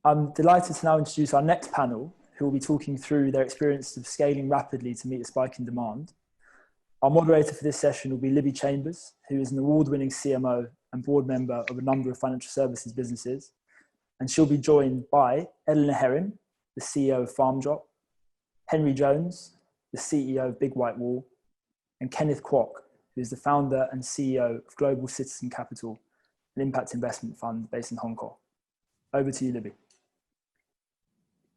I'm delighted to now introduce our next panel, who will be talking through their experience of scaling rapidly to meet a spike in demand. Our moderator for this session will be Libby Chambers, who is an award-winning CMO and board member of a number of financial services businesses. And she'll be joined by Eleanor Herring, the CEO of FarmDrop, Henry Jones, the CEO of Big White Wall, and Kenneth Kwok, who is the founder and CEO of Global Citizen Capital, an impact investment fund based in Hong Kong. Over to you, Libby.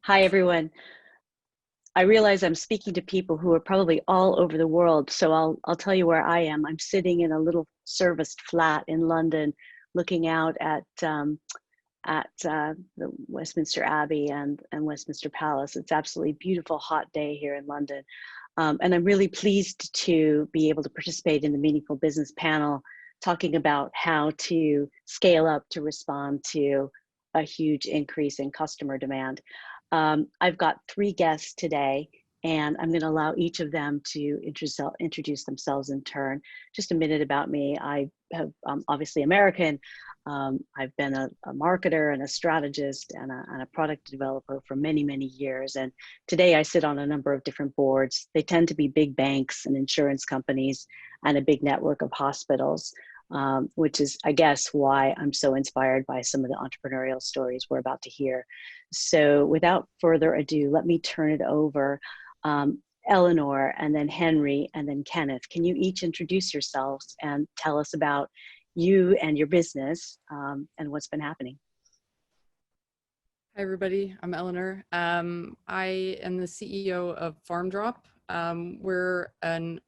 Hi, everyone. I realize I'm speaking to people who are probably all over the world, so I'll tell you where I am. I'm sitting in a little serviced flat in London, looking out at the Westminster Abbey and Westminster Palace. It's absolutely beautiful, hot day here in London. And I'm really pleased to be able to participate in the Meaningful Business panel, talking about how to scale up to respond to a huge increase in customer demand. I've got 3 guests today, and I'm going to allow each of them to introduce themselves in turn. Just a minute about me. I have obviously American. I've been a marketer and a strategist and a product developer for many, many years. And today I sit on a number of different boards. They tend to be big banks and insurance companies and a big network of hospitals, which is, I guess, why I'm so inspired by some of the entrepreneurial stories we're about to hear. So without further ado, let me turn it over. Eleanor, and then Henry, and then Kenneth. Can you each introduce yourselves and tell us about you and your business and what's been happening? Hi, everybody. I'm Eleanor. I am the CEO of FarmDrop. We're a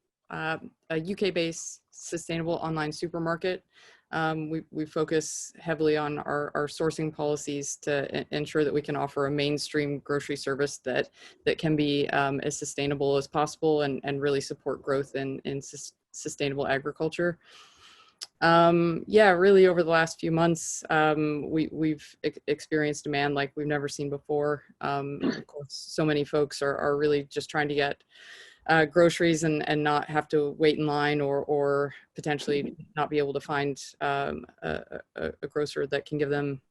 UK-based sustainable online supermarket. We focus heavily on our sourcing policies to ensure that we can offer a mainstream grocery service that can be as sustainable as possible and really support growth in sustainable agriculture. Yeah, really over the last few months, we've experienced demand like we've never seen before. Of course, so many folks are really just trying to get groceries and not have to wait in line or potentially not be able to find a grocer that can give them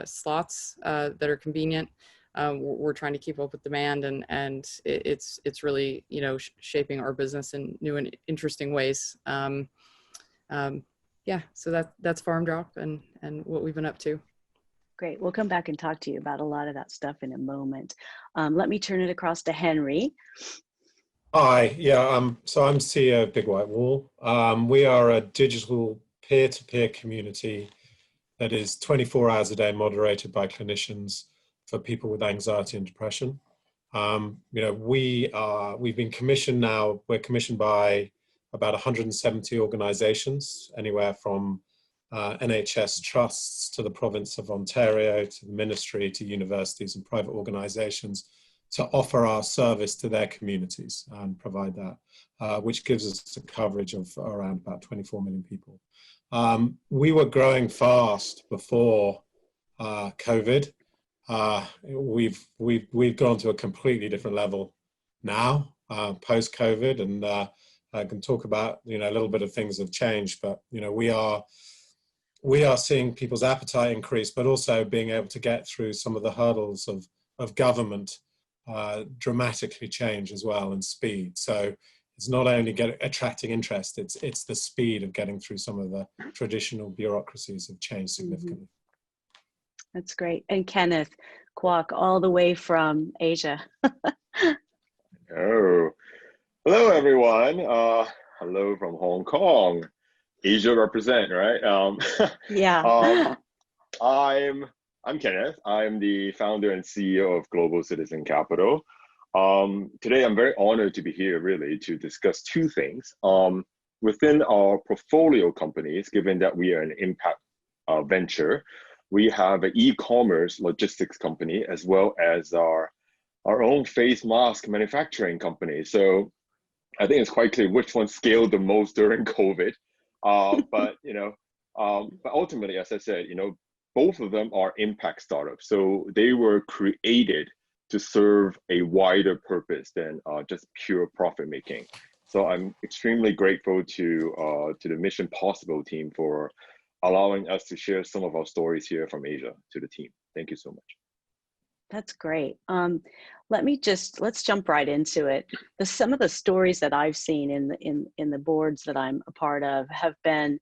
slots that are convenient. We're trying to keep up with demand, and it's really, you know, shaping our business in new and interesting ways. Yeah, so that's FarmDrop and what we've been up to. Great. We'll come back and talk to you about a lot of that stuff in a moment. Let me turn it across to Henry. Hi, yeah, so I'm CEO of Big White Wall. We are a digital peer-to-peer community that is 24 hours a day moderated by clinicians for people with anxiety and depression. You know, we've been commissioned now, we're commissioned by about 170 organizations, anywhere from NHS trusts to the province of Ontario, to the ministry, to universities and private organizations, to offer our service to their communities and provide that, which gives us a coverage of around about 24 million people. We were growing fast before COVID. We've gone to a completely different level now, post-COVID, and I can talk about, you know, a little bit of things have changed, but, you know, we are seeing people's appetite increase, but also being able to get through some of the hurdles of government dramatically change as well, and speed. So it's not only attracting interest, it's the speed of getting through some of the traditional bureaucracies have changed significantly. That's great. And Kenneth Kwok, all the way from Asia. Oh, hello everyone. Hello from Hong Kong. Asia represent, right? Yeah. I'm Kenneth. I'm the founder and CEO of Global Citizen Capital. Today, I'm very honored to be here really to discuss 2 things. Within our portfolio companies, given that we are an impact venture, we have an e-commerce logistics company as well as our own face mask manufacturing company. So I think it's quite clear which one scaled the most during COVID. But you know, but ultimately, as I said, you know, both of them are impact startups. So they were created to serve a wider purpose than just pure profit making. So I'm extremely grateful to the Mission Possible team for allowing us to share some of our stories here from Asia to the team. Thank you so much. That's great. Let's jump right into it. Some of the stories that I've seen in the boards that I'm a part of have been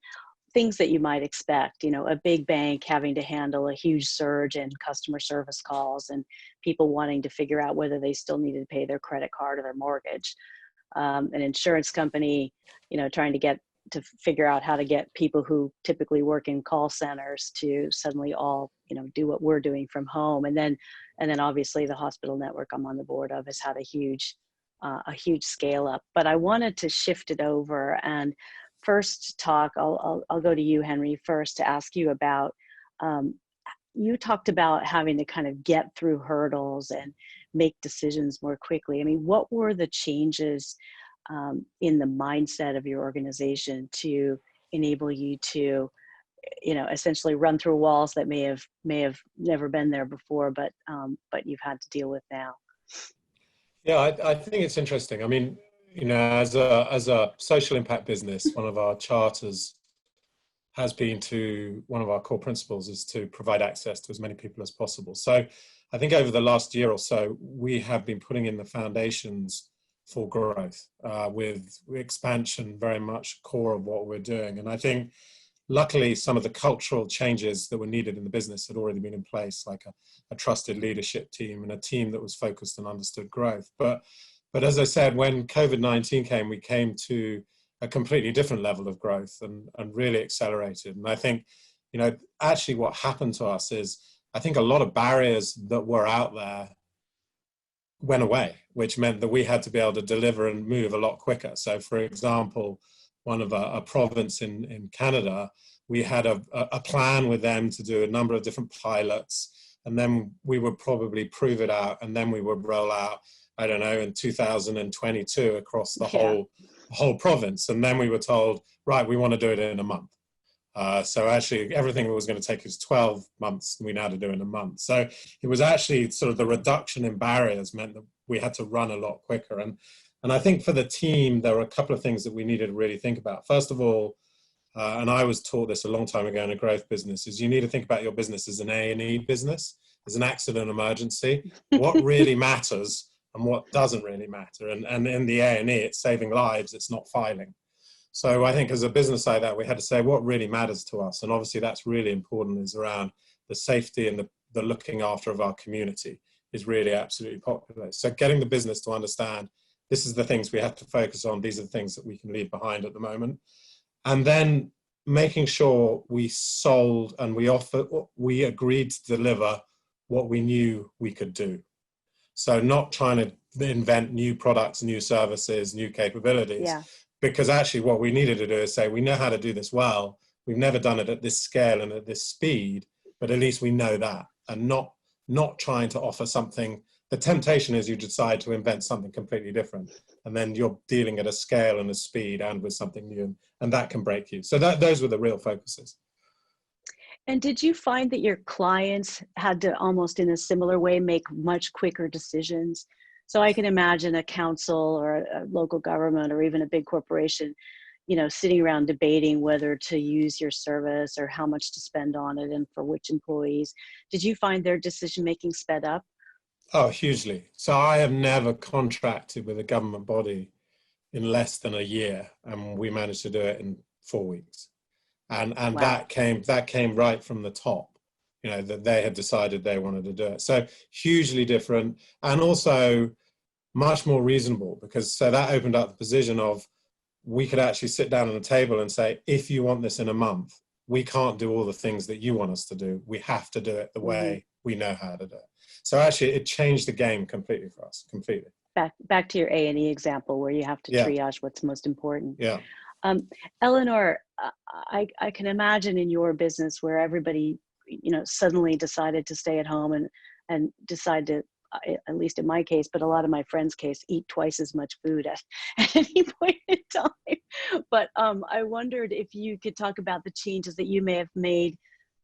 things that you might expect, a big bank having to handle a huge surge in customer service calls and people wanting to figure out whether they still needed to pay their credit card or their mortgage. An insurance company, trying to figure out how to get people who typically work in call centers to suddenly all, do what we're doing from home. And then obviously the hospital network I'm on the board of has had a huge scale up. But I wanted to shift it over and first talk, I'll go to you, Henry, first to ask you about, you talked about having to kind of get through hurdles and make decisions more quickly. I mean, what were the changes in the mindset of your organization to enable you to, essentially run through walls that may have never been there before, but you've had to deal with now? Yeah, I think it's interesting. I mean, as a social impact business, one of our charters has been one of our core principles is to provide access to as many people as possible. So I think over the last year or so, we have been putting in the foundations for growth with expansion very much core of what we're doing. And I think luckily some of the cultural changes that were needed in the business had already been in place, like a trusted leadership team and a team that was focused and understood growth. But as I said, when COVID-19 came, we came to a completely different level of growth and really accelerated. And I think, actually what happened to us is, I think a lot of barriers that were out there went away, which meant that we had to be able to deliver and move a lot quicker. So for example, one of a province in Canada, we had a plan with them to do a number of different pilots, and then we would probably prove it out, and then we would roll out, I don't know, in 2022 across the whole province. And then we were told, right, we want to do it in a month. So actually everything that was going to take us 12 months, we now had to do in a month. So it was actually sort of the reduction in barriers meant that we had to run a lot quicker. And I think for the team, there were a couple of things that we needed to really think about. First of all, and I was taught this a long time ago in a growth business, is you need to think about your business as an A&E business, as an accident emergency. What really matters and what doesn't really matter. And in the A&E, it's saving lives, it's not filing. So I think as a business like that, we had to say what really matters to us. And obviously that's really important, is around the safety and the looking after of our community is really absolutely popular. So getting the business to understand this is the things we have to focus on, these are the things that we can leave behind at the moment. And then making sure we sold and we agreed to deliver what we knew we could do. So not trying to invent new products, new services, new capabilities, because actually what we needed to do is say, we know how to do this well. We've never done it at this scale and at this speed, but at least we know that, and not trying to offer something. The temptation is you decide to invent something completely different, and then you're dealing at a scale and a speed and with something new, and that can break you. So those were the real focuses. And did you find that your clients had to almost in a similar way make much quicker decisions? So I can imagine a council or a local government or even a big corporation, sitting around debating whether to use your service or how much to spend on it and for which employees. Did you find their decision-making sped up? Oh, hugely. So I have never contracted with a government body in less than a year, and we managed to do it in 4 weeks. And wow. that came right from the top, that they had decided they wanted to do it. So hugely different, and also much more reasonable, because so that opened up the position of, we could actually sit down on a table and say, if you want this in a month, we can't do all the things that you want us to do. We have to do it the way we know how to do it. So actually it changed the game completely for us, completely. Back to your A&E example where you have to triage what's most important. Yeah. Eleanor, I can imagine in your business where everybody, suddenly decided to stay at home and decide to, at least in my case, but a lot of my friends' case, eat twice as much food at any point in time. But I wondered if you could talk about the changes that you may have made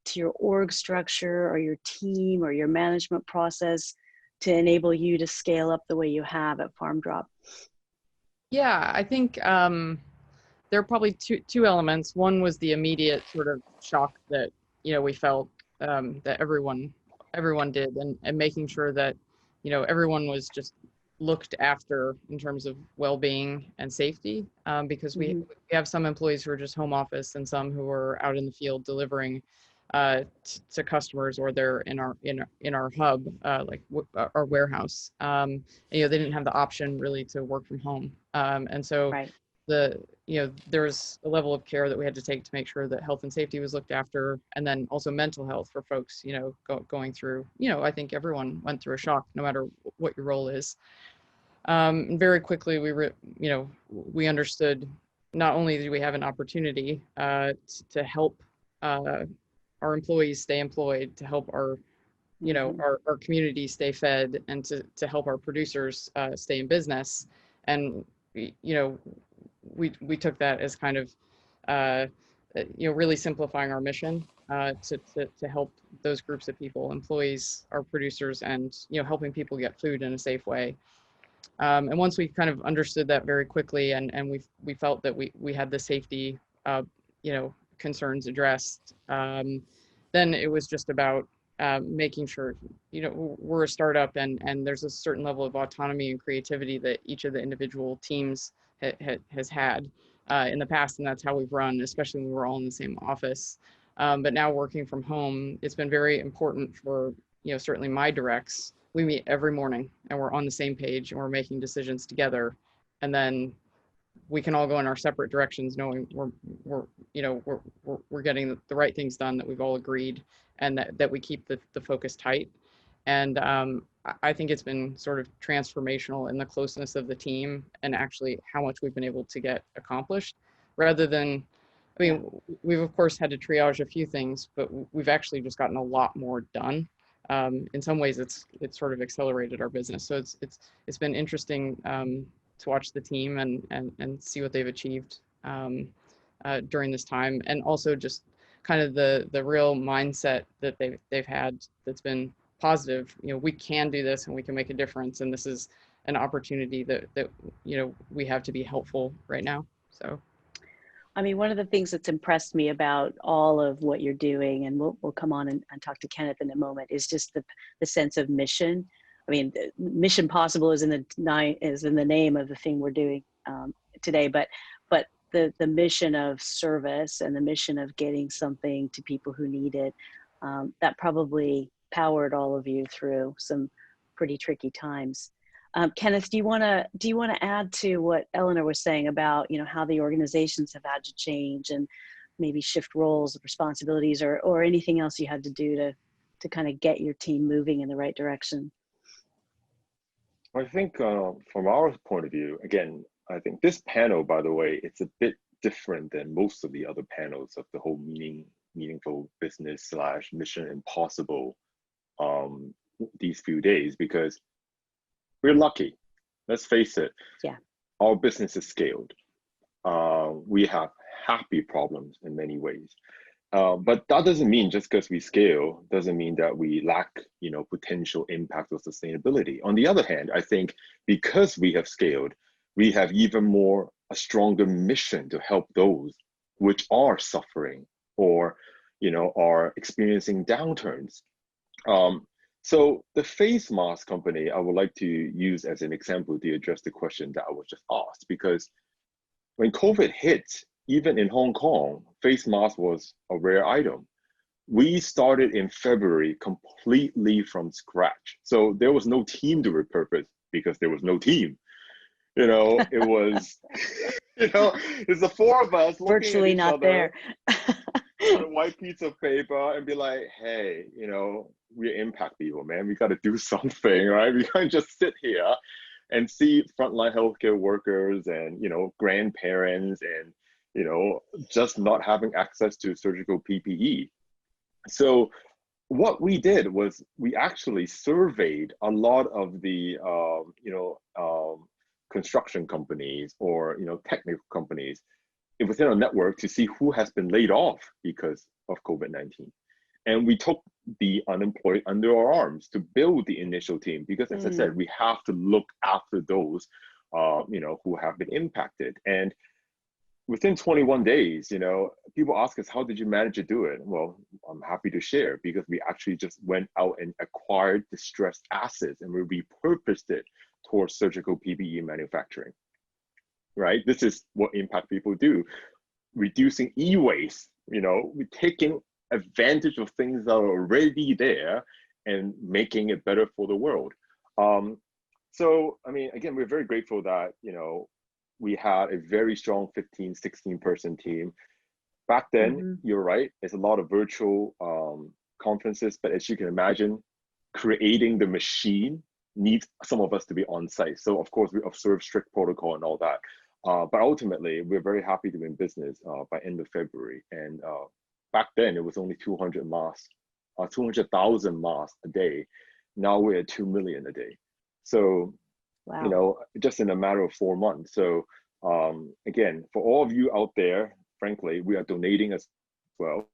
to your org structure or your team or your management process to enable you to scale up the way you have at FarmDrop. Yeah, I think there are probably two elements. One was the immediate sort of shock that we felt, that everyone everyone did, and making sure that, you know, everyone was just looked after in terms of well-being and safety, because we have some employees who are just home office and some who are out in the field delivering to customers, or they're in our hub, like our warehouse. And, you know, they didn't have the option really to work from home, and so Right. there was a level of care that we had to take to make sure that health and safety was looked after, and then also mental health for folks, you know, going through, you know, I think everyone went through a shock, no matter what your role is. And very quickly, we understood not only do we have an opportunity to help our employees stay employed, to help our, you know, our community stay fed, and to help our producers stay in business. And, you know, we took that as kind of, you know, really simplifying our mission to help those groups of people, employees, our producers, and, you know, helping people get food in a safe way. And once we kind of understood that very quickly, and we felt that we had the safety, you know, concerns addressed, then it was just about making sure, you know, we're a startup, and there's a certain level of autonomy and creativity that each of the individual teams has had in the past, and that's how we've run, especially when we're all in the same office. But now working from home, it's been very important for, you know, certainly my directs. We meet every morning and we're on the same page and we're making decisions together, and then we can all go in our separate directions, knowing we're getting the right things done that we've all agreed, and that we keep the focus tight. And I think it's been sort of transformational in the closeness of the team, and actually how much we've been able to get accomplished, rather than, I mean, we've of course had to triage a few things, but we've actually just gotten a lot more done. In some ways, it's sort of accelerated our business. So it's been interesting to watch the team and see what they've achieved during this time, and also just kind of the real mindset that they've had that's been positive. You know, we can do this and we can make a difference, and this is an opportunity that you know, we have to be helpful right now. So. I mean, one of the things that's impressed me about all of what you're doing, and we'll come on and talk to Kenneth in a moment, is just the sense of mission. I mean, Mission Possible is in the name of the thing we're doing today, but the mission of service and the mission of getting something to people who need it, that probably powered all of you through some pretty tricky times. Kenneth, do you want to add to what Eleanor was saying about, you know, how the organizations have had to change and maybe shift roles, responsibilities, or anything else you had to do to kind of get your team moving in the right direction? I think from our point of view, again, I think this panel, by the way, it's a bit different than most of the other panels of the whole meaningful business / Mission Impossible these few days, because we're lucky. Let's face it. Yeah. Our business is scaled. We have happy problems in many ways. But that doesn't mean just because we scale, doesn't mean that we lack, you know, potential impact or sustainability. On the other hand, I think because we have scaled, we have even more a stronger mission to help those which are suffering or, you know, are experiencing downturns. So the face mask company, I would like to use as an example to address the question that I was just asked, because when COVID hit, even in Hong Kong, face mask was a rare item. We started in February completely from scratch. So there was no team to repurpose because there was no team. You know, it was, you know, it's the four of us virtually not there. On a white piece of paper and be like, hey, you know, we're impact people, man. We got to do something, right? We can't just sit here and see frontline healthcare workers and, you know, grandparents and, you know, just not having access to surgical PPE. So what we did was we actually surveyed a lot of the, construction companies or, you know, technical companies within our network to see who has been laid off because of COVID-19. And we took the unemployed under our arms to build the initial team, because as I said, we have to look after those, you know, who have been impacted. And within 21 days, people ask us, how did you manage to do it? Well, I'm happy to share, because we actually just went out and acquired distressed assets and we repurposed it towards surgical PPE manufacturing, right? This is what impact people do. Reducing e-waste, we're taking advantage of things that are already there and making it better for the world. So, I mean, again, we're very grateful that, we had a very strong 15, 16 person team. Back then, you're right, it's a lot of virtual conferences, but as you can imagine, creating the machine needs some of us to be on site. So of course, we observe strict protocol and all that. But ultimately, we're very happy to be in business by end of February. And back then, it was only 200,000 masks a day. Now we're at 2 million a day. So, wow. Just in a matter of 4 months. So again, for all of you out there, frankly, we are donating as well.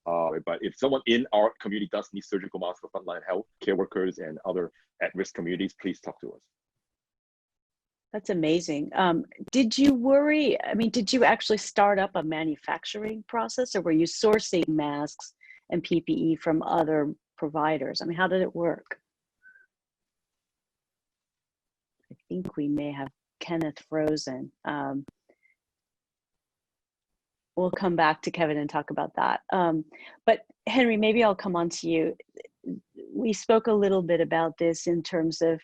But if someone in our community does need surgical masks for frontline health care workers and other at-risk communities, please talk to us. That's amazing. Did you worry? I mean, did you actually start up a manufacturing process, or were you sourcing masks and PPE from other providers? I mean, how did it work? I think we may have Kenneth frozen. We'll come back to Kevin and talk about that. But Henry, maybe I'll come on to you. We spoke a little bit about this in terms of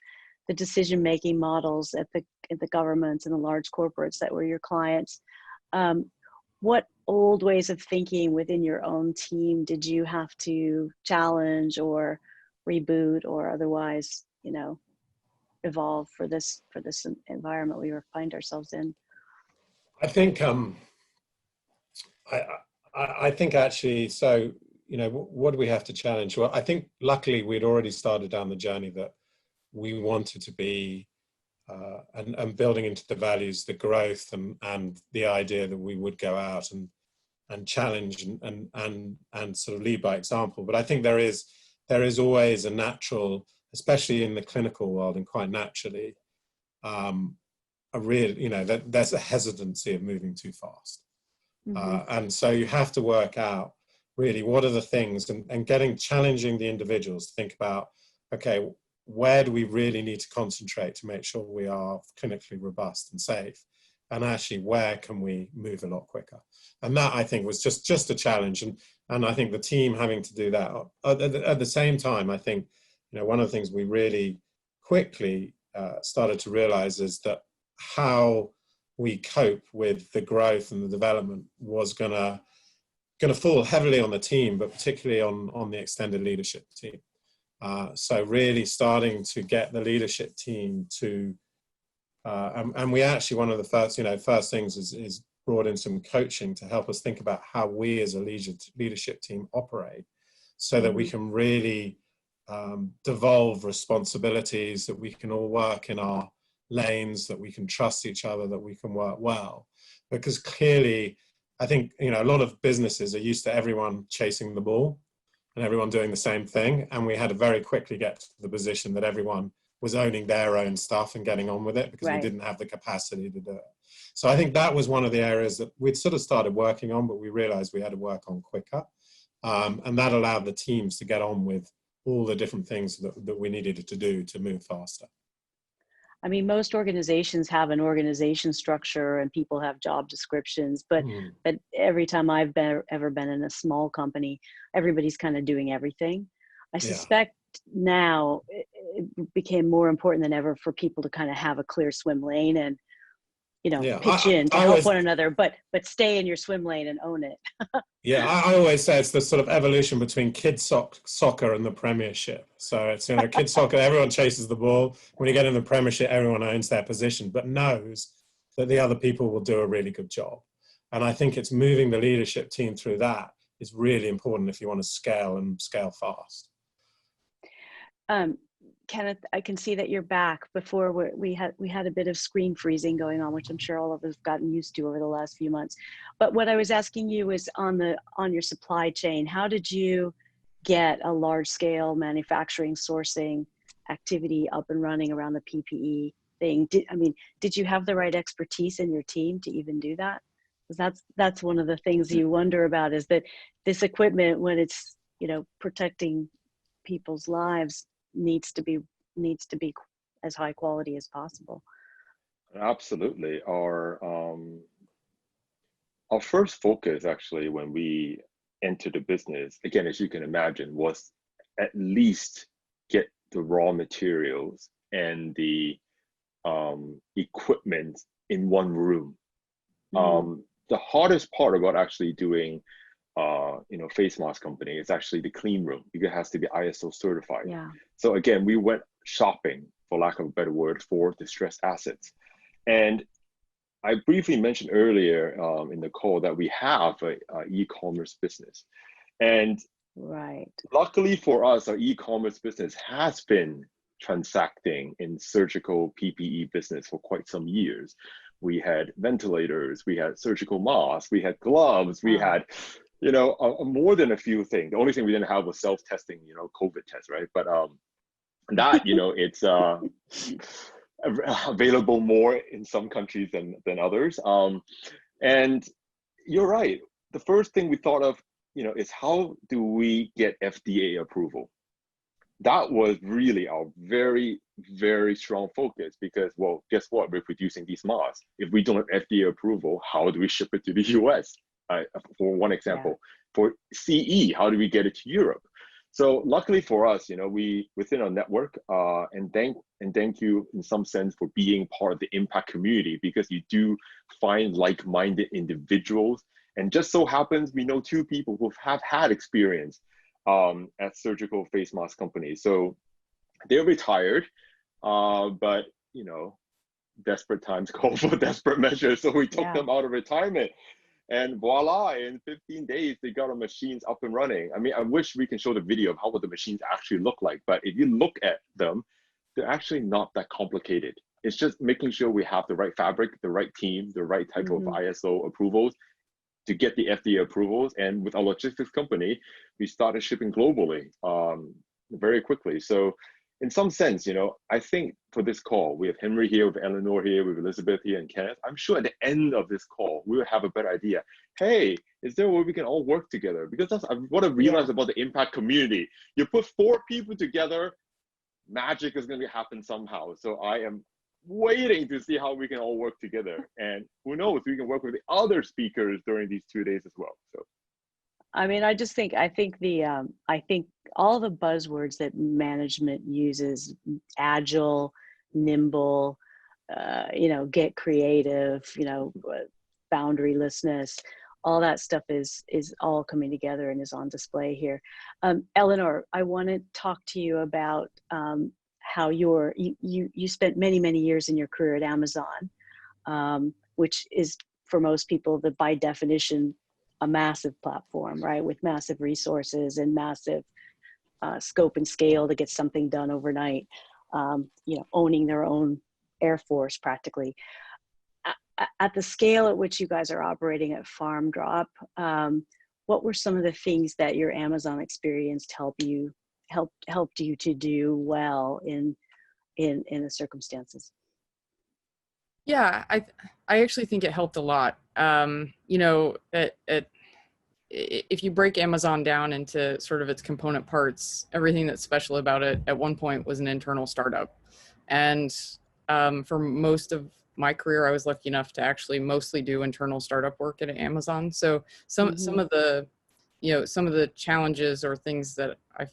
the decision-making models at the governments and the large corporates that were your clients. What old ways of thinking within your own team did you have to challenge or reboot or otherwise, evolve for this environment we find ourselves in? I think I think actually, so what do we have to challenge? Well, I think luckily we'd already started down the journey that we wanted to be and building into the values, the growth and the idea that we would go out and challenge and sort of lead by example. But I think there is always a natural, especially in the clinical world, and quite naturally, a real, there's a hesitancy of moving too fast. And so you have to work out really what are the things and challenging the individuals to think about, okay, where do we really need to concentrate to make sure we are clinically robust and safe? And actually, where can we move a lot quicker? And that, I think, was just a challenge. And I think the team having to do that. At the same time, I think, one of the things we really quickly started to realize is that how we cope with the growth and the development was going to fall heavily on the team, but particularly on the extended leadership team. So really starting to get the leadership team to, and we actually, one of the first things is brought in some coaching to help us think about how we as a leadership team operate, so that we can really devolve responsibilities, that we can all work in our lanes, that we can trust each other, that we can work well. Because clearly, I think, a lot of businesses are used to everyone chasing the ball and everyone doing the same thing. And we had to very quickly get to the position that everyone was owning their own stuff and getting on with it, because we didn't have the capacity to do it. So I think that was one of the areas that we'd sort of started working on, but we realized we had to work on quicker. And that allowed the teams to get on with all the different things that we needed to do to move faster. I mean, most organizations have an organization structure and people have job descriptions, but every time I've ever been in a small company, everybody's kind of doing everything. I suspect now it became more important than ever for people to kind of have a clear swim lane and, pitch in to help one another, but stay in your swim lane and own it. I always say it's the sort of evolution between kids soccer and the Premiership. So it's, kids soccer, everyone chases the ball. When you get in the Premiership, everyone owns their position, but knows that the other people will do a really good job. And I think it's moving the leadership team through that is really important if you want to scale fast. Kenneth, I can see that you're back. Before we had a bit of screen freezing going on, which I'm sure all of us have gotten used to over the last few months. But what I was asking you is on your supply chain, how did you get a large scale manufacturing sourcing activity up and running around the PPE thing. Did you have the right expertise in your team to even do that? Because that's one of the things you wonder about, is that this equipment, when it's, you know, protecting people's lives, needs to be as high quality as possible. Absolutely. Our first focus, actually, when we entered the business, again, as you can imagine, was at least get the raw materials and the equipment in one room. The hardest part about actually doing face mask company is actually the clean room, because it has to be ISO certified. Yeah. So again, we went shopping, for lack of a better word, for distressed assets. And I briefly mentioned earlier in the call that we have a e-commerce business. And right, luckily for us, our e-commerce business has been transacting in surgical PPE business for quite some years. We had ventilators, we had surgical masks, we had gloves, we had, you know, more than a few things. The only thing we didn't have was self-testing, you know, COVID test, right? But that, you know, it's available more in some countries than others. And you're right. The first thing we thought of, you know, is how do we get FDA approval? That was really our very, very strong focus, because, well, guess what? We're producing these masks. If we don't have FDA approval, how do we ship it to the US? For one example. For CE, how do we get it to Europe? So luckily for us, you know, we within our network, and thank you in some sense for being part of the impact community, because you do find like-minded individuals. And just so happens we know two people who have had experience at surgical face mask companies. So they're retired, but you know, desperate times call for desperate measures. So we took them out of retirement. And voila, in 15 days, they got our machines up and running. I mean, I wish we can show the video of how what the machines actually look like. But if you look at them, they're actually not that complicated. It's just making sure we have the right fabric, the right team, the right type of ISO approvals to get the FDA approvals. And with our logistics company, we started shipping globally very quickly. So in some sense, you know, I think for this call, we have Henry here, we have Eleanor here, we have Elizabeth here, and Kenneth. I'm sure at the end of this call, we will have a better idea. Hey, is there a way we can all work together? Because that's what I realized about the impact community. You put 4 people together, magic is going to happen somehow. So I am waiting to see how we can all work together. And who knows, we can work with the other speakers during these 2 days as well. So. I mean, I think all the buzzwords that management uses, agile, nimble, you know, get creative, you know, boundarylessness, all that stuff is all coming together and is on display here. Eleanor, I want to talk to you about how you spent many years in your career at Amazon, which is for most people by definition a massive platform, right, with massive resources and massive scope and scale to get something done overnight. You know, owning their own air force practically. At the scale at which you guys are operating at Farm Drop, what were some of the things that your Amazon experience helped you to do well in the circumstances? Yeah, I actually think it helped a lot. You know, if you break Amazon down into sort of its component parts, everything that's special about it at one point was an internal startup. And for most of my career, I was lucky enough to actually mostly do internal startup work at Amazon. So some of the, you know, some of the challenges or things that I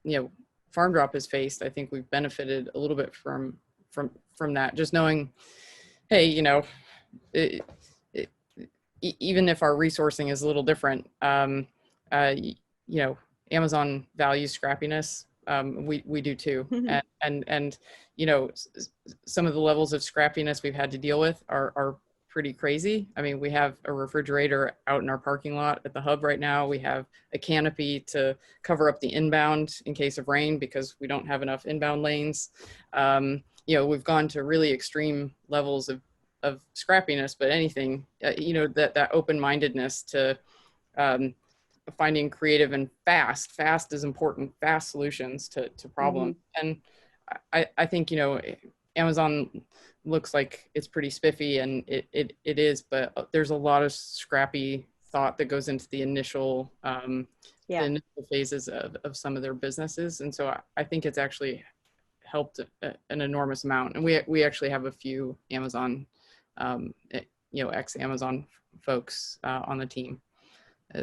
you know, Farm Drop has faced, I think we've benefited a little bit from that. Just knowing, hey, you know, even if our resourcing is a little different, you know, Amazon values scrappiness. We do too. And you know, some of the levels of scrappiness we've had to deal with are pretty crazy. I mean, we have a refrigerator out in our parking lot at the hub right now. We have a canopy to cover up the inbound in case of rain because we don't have enough inbound lanes. You know, we've gone to really extreme levels of scrappiness, but anything, you know, that open-mindedness to finding creative and fast is important, fast solutions to problems. And I think, you know, Amazon looks like it's pretty spiffy, and it is, but there's a lot of scrappy thought that goes into the initial the initial phases of some of their businesses. And so I think it's actually helped an enormous amount. And we actually have a few Amazon, ex-Amazon folks on the team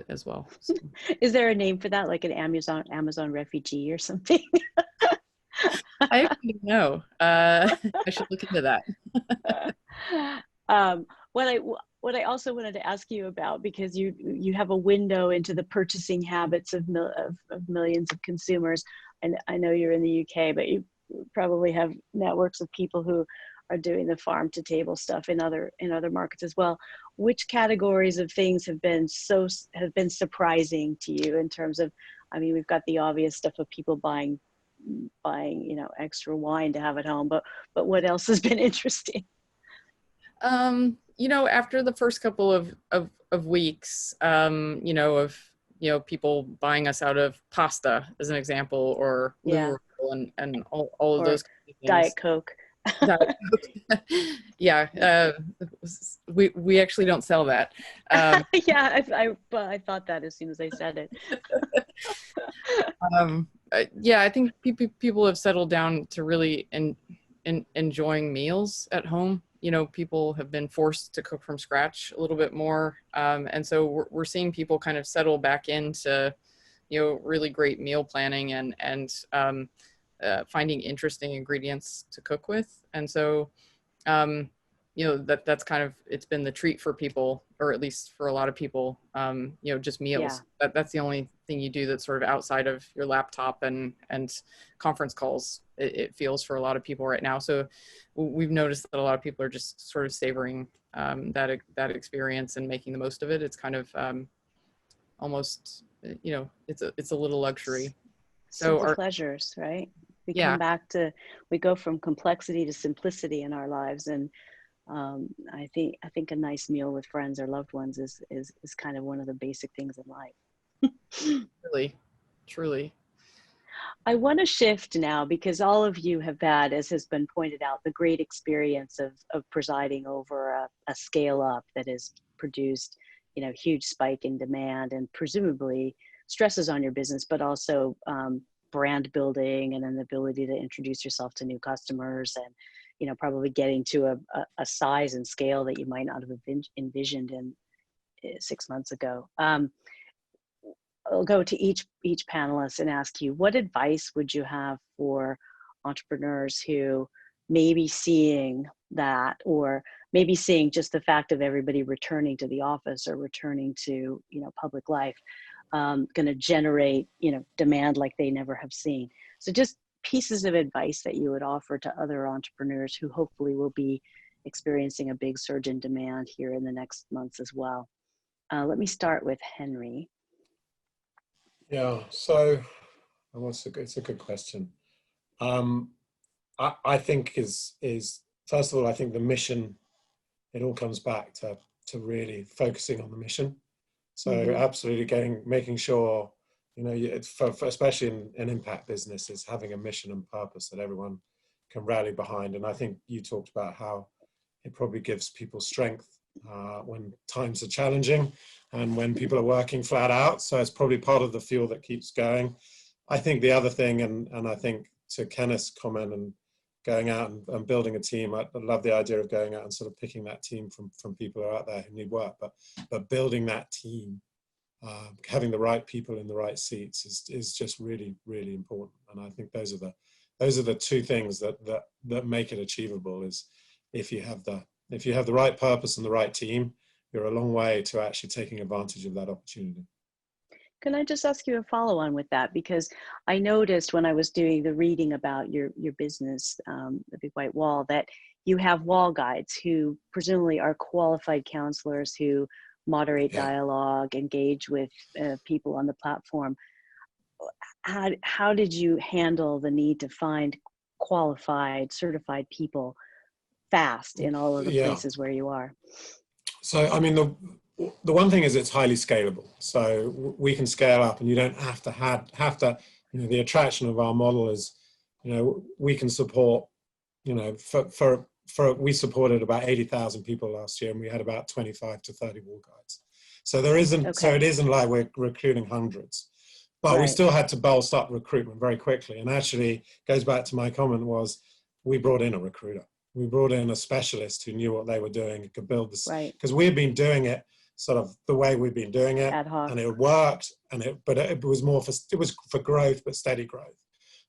as well. So. Is there a name for that, like an Amazon refugee or something? I don't know. I should look into that. What I also wanted to ask you about, because you have a window into the purchasing habits of millions of consumers, and I know you're in the UK, but you probably have networks of people who are doing the farm to table stuff in other markets as well. Which categories of things have been surprising to you in terms of, I mean, we've got the obvious stuff of people buying extra wine to have at home, but what else has been interesting? After the first couple of weeks, people buying us out of pasta as an example, or and all of those kinds of things. Diet Coke. Yeah, we actually don't sell that. Yeah, I thought that as soon as I said it. I think people have settled down to really enjoying meals at home. People have been forced to cook from scratch a little bit more, and so we're seeing people kind of settle back into really great meal planning and finding interesting ingredients to cook with. And so that's kind of, it's been the treat for people, or at least for a lot of people, just meals. That's the only thing you do that's sort of outside of your laptop and conference calls, it feels, for a lot of people right now. So we've noticed that a lot of people are just sort of savoring that experience and making the most of it. It's kind of almost, it's a little luxury. So simple pleasures, right? We come back to, we go from complexity to simplicity in our lives. And I think a nice meal with friends or loved ones is kind of one of the basic things in life. Really, truly. I want to shift now, because all of you have had, as has been pointed out, the great experience of presiding over a scale up that has produced, huge spike in demand and presumably stresses on your business, but also brand building and an ability to introduce yourself to new customers, and probably getting to a size and scale that you might not have envisioned in 6 months ago. I'll go to each panelist and ask you, what advice would you have for entrepreneurs who may be seeing that, or maybe seeing just the fact of everybody returning to the office or returning to public life, going to generate demand like they never have seen? So just pieces of advice that you would offer to other entrepreneurs who hopefully will be experiencing a big surge in demand here in the next months as well. Let me start with Henry. Yeah, so it's a good question. I think is first of all, I think the mission, it all comes back to really focusing on the mission. So absolutely making sure, especially in an impact business, is having a mission and purpose that everyone can rally behind. And I think you talked about how it probably gives people strength when times are challenging and when people are working flat out. So it's probably part of the fuel that keeps going. I think the other thing, and I think to Kenneth's comment and going out and building a team, I love the idea of going out and sort of picking that team from people who are out there who need work, but building that team, having the right people in the right seats is just really, really important. And I think those are the two things that make it achievable. Is if you have the right purpose and the right team, you're a long way to actually taking advantage of that opportunity. Can I just ask you a follow-on with that? Because I noticed when I was doing the reading about your business, the Big White Wall, that you have wall guides who presumably are qualified counselors who moderate dialogue, engage with people on the platform. How did you handle the need to find qualified, certified people fast in all of the places where you are? So, I mean, the one thing is it's highly scalable. So we can scale up, and you don't have to, the attraction of our model is, we can support, you know, we supported about 80,000 people last year, and we had about 25 to 30 wall guides. So there isn't, so it isn't like we're recruiting hundreds, but we still had to bolster up recruitment very quickly. And actually goes back to my comment was, we brought in a recruiter. We brought in a specialist who knew what they were doing and could build this, because we had been doing it sort of the way we've been doing it, and it worked, and but it was more for, it was for growth, but steady growth.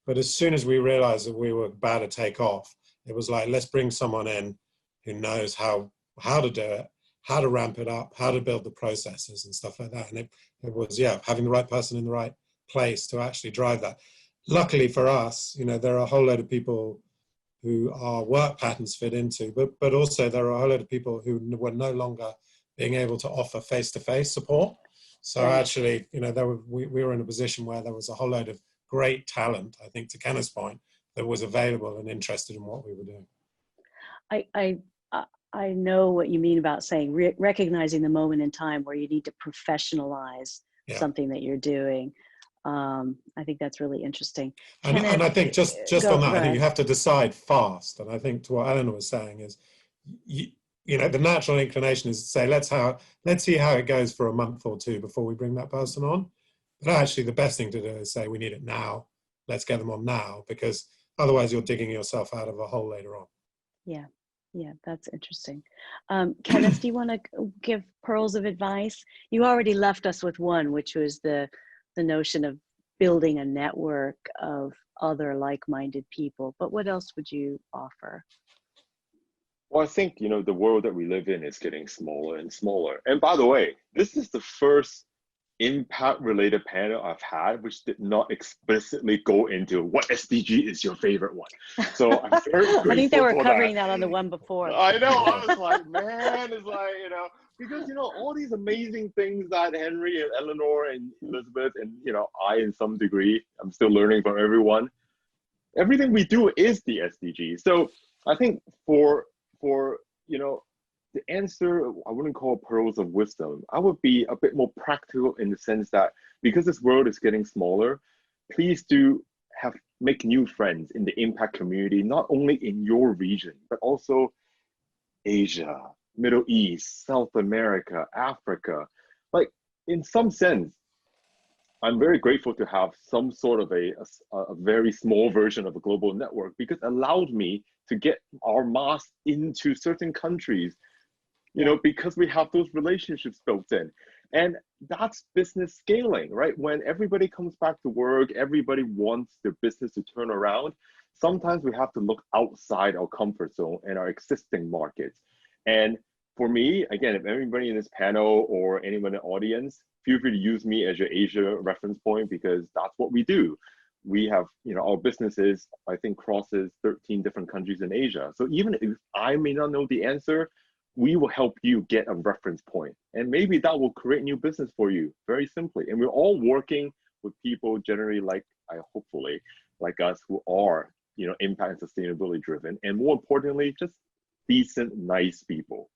But as soon as we realized that we were about to take off, it was like, let's bring someone in who knows how to do it, how to ramp it up, how to build the processes and stuff like that. And it was, yeah, having the right person in the right place to actually drive that. Luckily for us, you know, there are a whole load of people who our work patterns fit into, but also there are a whole load of people who were no longer being able to offer face-to-face support. So actually, you know, we were in a position where there was a whole load of great talent, I think, to Kenneth's point, that was available and interested in what we were doing. I know what you mean about saying recognizing the moment in time where you need to professionalize something that you're doing. I think that's really interesting. And I think just on that, I think you have to decide fast. And I think to what Eleanor was saying is, you know, the natural inclination is to say, let's see how it goes for a month or two before we bring that person on. But actually the best thing to do is say, we need it now. Let's get them on now, because otherwise you're digging yourself out of a hole later on. Yeah. Yeah, that's interesting. Kenneth, do you want to give pearls of advice? You already left us with one, which was the notion of building a network of other like-minded people. But what else would you offer? Well, I think, you know, the world that we live in is getting smaller and smaller. And by the way, this is the first impact-related panel I've had, which did not explicitly go into what SDG is your favorite one. So I'm very grateful. I think they were covering that on the one before. I know. I was like, man, it's like, you know, because, you know, all these amazing things that Henry and Eleanor and Elizabeth and, you know, I, in some degree, I'm still learning from everyone. Everything we do is the SDG. So I think for you know, the answer, I wouldn't call pearls of wisdom. I would be a bit more practical in the sense that because this world is getting smaller, please do make new friends in the impact community, not only in your region, but also Asia, Middle East, South America, Africa. Like, in some sense, I'm very grateful to have some sort of a very small version of a global network, because it allowed me to get our mass into certain countries, you know, because we have those relationships built in. And that's business scaling, right? When everybody comes back to work, everybody wants their business to turn around. Sometimes we have to look outside our comfort zone and our existing markets. And for me, again, if anybody in this panel or anyone in the audience, feel free to use me as your Asia reference point, because that's what we do. We have, you know, our businesses, I think, crosses 13 different countries in Asia. So even if I may not know the answer, we will help you get a reference point. And maybe that will create new business for you, very simply. And we're all working with people generally hopefully like us, who are, you know, impact and sustainability driven. And more importantly, just decent, nice people.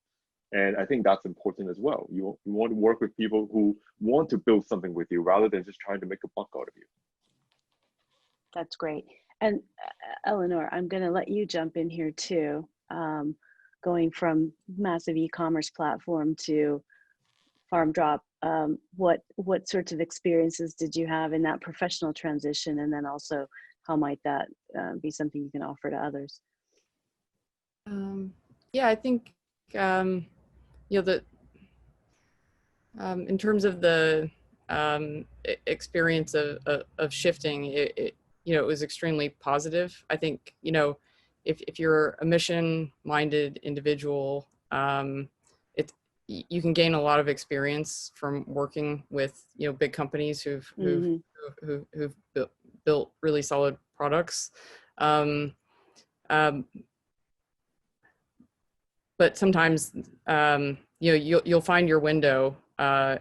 And I think that's important as well. You want to work with people who want to build something with you rather than just trying to make a buck out of you. That's great. And Eleanor, I'm going to let you jump in here too. Going from massive e-commerce platform to Farm Drop, what sorts of experiences did you have in that professional transition? And then also, how might that be something you can offer to others? Yeah, I think, you know, in terms of the experience of shifting, it you know, it was extremely positive. I think, you know, if you're a mission-minded individual, you can gain a lot of experience from working with, you know, big companies who've built really solid products. But sometimes, you know, you'll find your window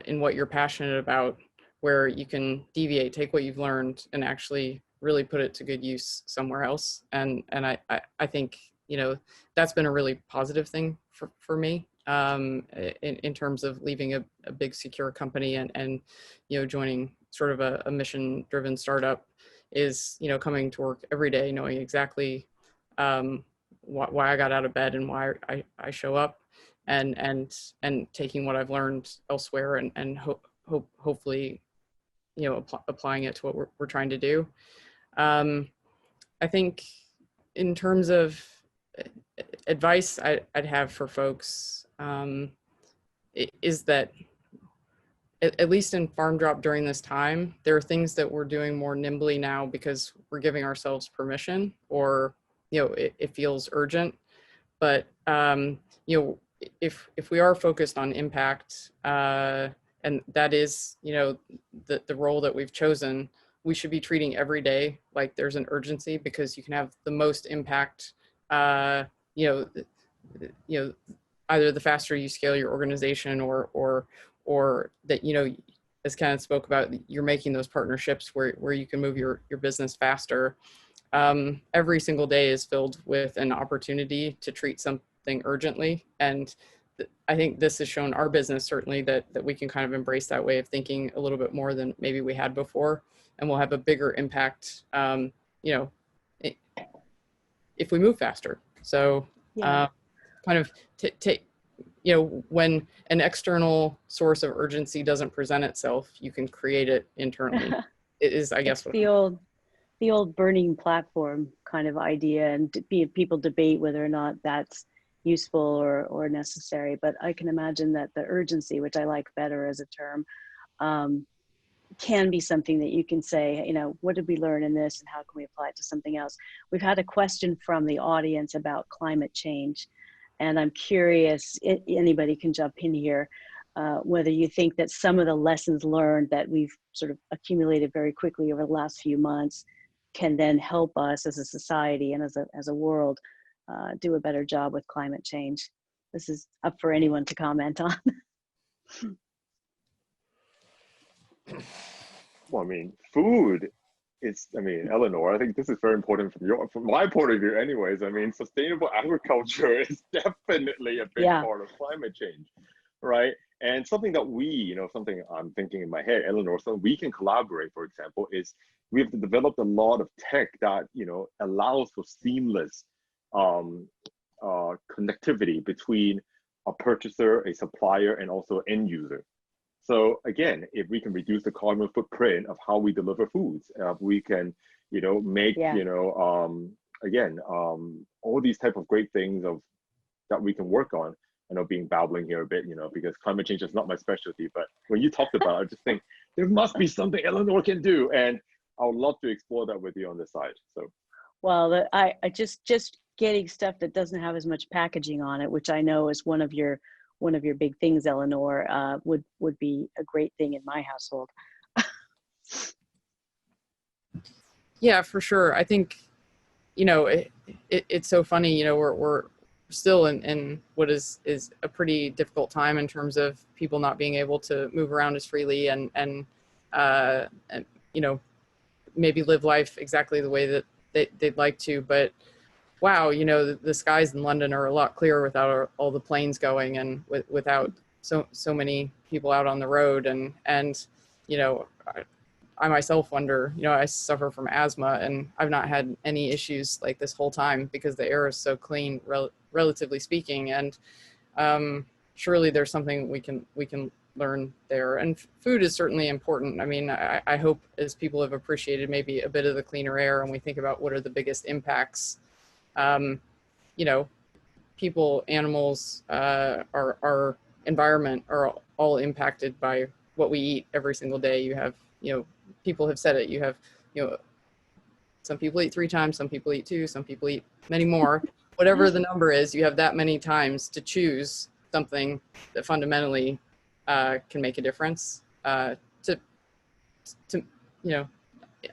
in what you're passionate about, where you can deviate, take what you've learned, and actually really put it to good use somewhere else. And I think, you know, that's been a really positive thing for me in terms of leaving a big secure company and you know, joining sort of a mission-driven startup, is, you know, coming to work every day knowing exactly why I got out of bed and why I show up, and taking what I've learned elsewhere and hopefully, you know, applying it to what we're trying to do. I think in terms of advice I'd have for folks is that at least in Farm Drop during this time, there are things that we're doing more nimbly now because we're giving ourselves permission, or, you know, it feels urgent. But, you know, if we are focused on impact, and that is, you know, the role that we've chosen, we should be treating every day like there's an urgency, because you can have the most impact, you know, either the faster you scale your organization, or that, you know, as Kenneth spoke about, you're making those partnerships where you can move your business faster. Every single day is filled with an opportunity to treat something urgently. And I think this has shown our business certainly that we can kind of embrace that way of thinking a little bit more than maybe we had before, and we'll have a bigger impact, you know, if we move faster. So kind of take, you know, when an external source of urgency doesn't present itself, you can create it internally. It is, I guess, what the old burning platform kind of idea, and people debate whether or not that's useful or necessary. But I can imagine that the urgency, which I like better as a term, can be something that you can say, you know, what did we learn in this and how can we apply it to something else? We've had a question from the audience about climate change. And I'm curious, anybody can jump in here, whether you think that some of the lessons learned that we've sort of accumulated very quickly over the last few months can then help us as a society and as a world do a better job with climate change. This is up for anyone to comment on. Well, I mean, food is, I mean, Eleanor, I think this is very important from my point of view anyways. I mean, sustainable agriculture is definitely a big part of climate change, right? And something that we, you know, something I'm thinking in my head, Eleanor, so we can collaborate, for example, is we've developed a lot of tech that, you know, allows for seamless connectivity between a purchaser, a supplier, and also end user. So again, if we can reduce the carbon footprint of how we deliver foods, we can, you know, make, you know, again, all these type of great things that we can work on. I know being babbling here a bit, you know, because climate change is not my specialty, but when you talked about it, I just think there must be something Eleanor can do. And I would love to explore that with you on this side. So, well, I just getting stuff that doesn't have as much packaging on it, which I know is one of your big things, Eleanor, would be a great thing in my household. Yeah, for sure. I think, you know, it's so funny, you know, we're still in what is a pretty difficult time in terms of people not being able to move around as freely and you know, maybe live life exactly the way that they'd like to. But wow, you know, the skies in London are a lot clearer without all the planes going, and without so many people out on the road. And you know, I myself wonder, you know, I suffer from asthma and I've not had any issues like this whole time because the air is so clean, relatively speaking. And surely there's something we can learn there. And food is certainly important. I mean, I hope as people have appreciated maybe a bit of the cleaner air and we think about what are the biggest impacts, you know, people, animals, our environment are all impacted by what we eat every single day. You have, you know, people have said it, you have, you know, some people eat 3 times, some people eat 2, some people eat many more. Whatever the number is, you have that many times to choose something that fundamentally can make a difference to you know,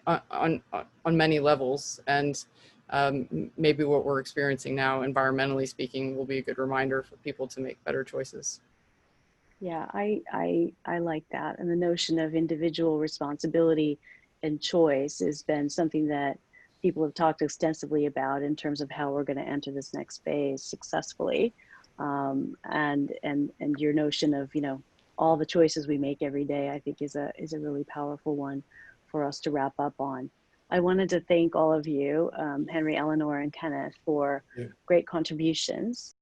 on many levels. And maybe what we're experiencing now, environmentally speaking, will be a good reminder for people to make better choices. Yeah, I like that. And the notion of individual responsibility and choice has been something that people have talked extensively about in terms of how we're going to enter this next phase successfully. And your notion of, you know, all the choices we make every day, I think is a really powerful one for us to wrap up on. I wanted to thank all of you, Henry, Eleanor, and Kenneth, for Yeah. great contributions.